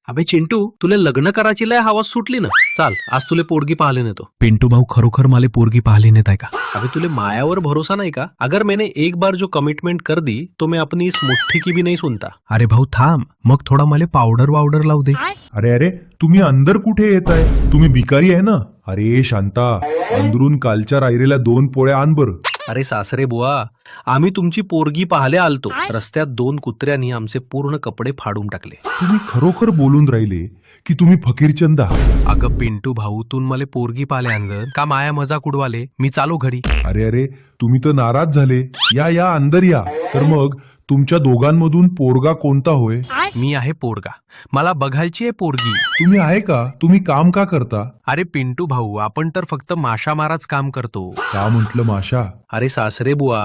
अबे चिंटू, तुला लग्न करायची लय हवास सुटली ना. चाल आज तुले पोरगी पाहले नेतो. पिंटू भाऊ खरोखर मला पोरगी पाहिली नेत आहे का? अबे तुले मायावर भरोसा नाही का? अगर मैंने एक बार जो कमिटमेंट कर दी तो मैं अपनी इस मुट्ठी की भी नहीं सुनता. अरे भाऊ थांब, मग थोडा मला पावडर वावडर लावू दे. अरे अरे तुम्ही अंदर कुठे येत आहे? तुम्ही भिकारी आहे ना? अरे शांता, अंदरून कालच्या राहिलेल्या 2 पोळ्या आण बर. अरे सासरे बुवा, आम्ही तुमची पोरगी पाहायला आलतो. रस्त्यात 2 कुत्र्यांनी आमचे पूर्ण कपडे फाडून टाकले. तुम्ही खरोखर बोलून राहिले की तुम्ही फकीरचंद आहात? अगं पिंटू भाऊ, तू मला पोरगी पाहिले अंदर का माया मजाक उडवाले? मी चालो घरी. अरे अरे तुम्ही तर नाराज झाले. या या अंदर या. तर मग तुमच्या दोघांमधून पोरगा कोणता होय? मी आहे पोरगा, मला बघायची आहे पोरगी. तुम्ही आहे का? तुम्ही काम का करता? अरे पिंटू भाऊ, आपण तर फक्त माशा माराच काम करतो. का म्हटलं माशा? अरे सासरे बुवा,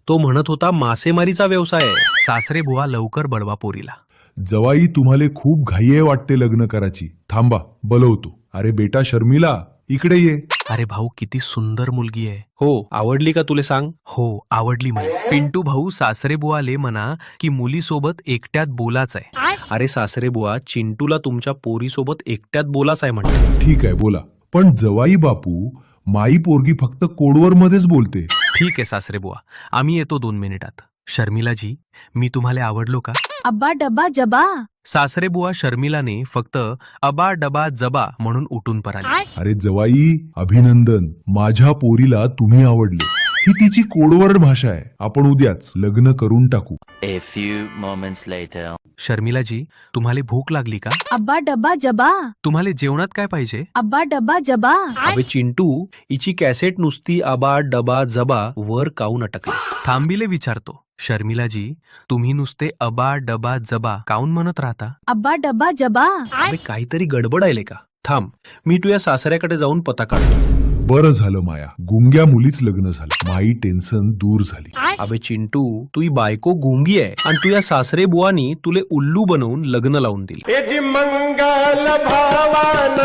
तो म्हणत होता मासेमारीचा व्यवसाय आहे. सासरे बुवा लवकर बळवा पोरीला. जवाई तुम्हाला खूप घाई आहे वाटते लग्न करायची. थांबा बोलवतो. अरे बेटा शर्मिला, इकडे ये. अरे भाऊ किती सुंदर मुलगी आहे. हो, आवडली का तुले सांग? हो आवडली मला. पिंटू भाऊ, सासरे बुवाले म्हणा की मुलीसोबत एकट्यात बोलाच आहे. अरे सासरे बुवा, चिंटूला तुमच्या पोरीसोबत एकट्यात बोलाच आहे म्हणते. ठीक आहे बोला. पण जवाई बापू, माई पोरगी फक्त कोडवर मध्येच बोलते. ठीक आहे सासरे बुवा, आम्ही येतो 2 मिनिटात. शर्मिलाजी, मी तुम्हाला आवडलो का? अब्बा डब्बा जबा. सासरे बुवा शर्मिलाने फक्त अबा डबा जबा म्हणून उठून पराले. अरे जवाई, अभिनंदन. माझ्या पोरीला तुम्ही आवडले. ही तिची कोडवर भाषा आहे. आपण उद्याच लग्न करून टाकू. A few moments later. शर्मिलाजी, तुम्हाला भूक लागली का? अब्बा डब्बा जबा. तुम्हाला जेवणात काय पाहिजे? अब्बा डब्बा जबा. अबे चिंटू, हिची कॅसेट नुसती आबा डबा जबा वर काऊन अटकली? थांबिले विचारतो. शर्मिलाजी, तुम्ही नुसते अबा डबा जबा काऊन म्हणत राहता? अब्बा डब्बा जबा. अबे काहीतरी गडबड आहे का? थांब, मी तुझ्या सासऱ्याकडे जाऊन पता काढतो. बरं झालं माया, गुंग्या मुलीच लग्न झालं. माई टेन्शन दूर झाली. अबे चिंटू, तुझी बायको गुंगी आहे आणि तुझ्या सासरे बुवानी तुले उल्लू बनवून लग्न लावून दिले. मंगल भावान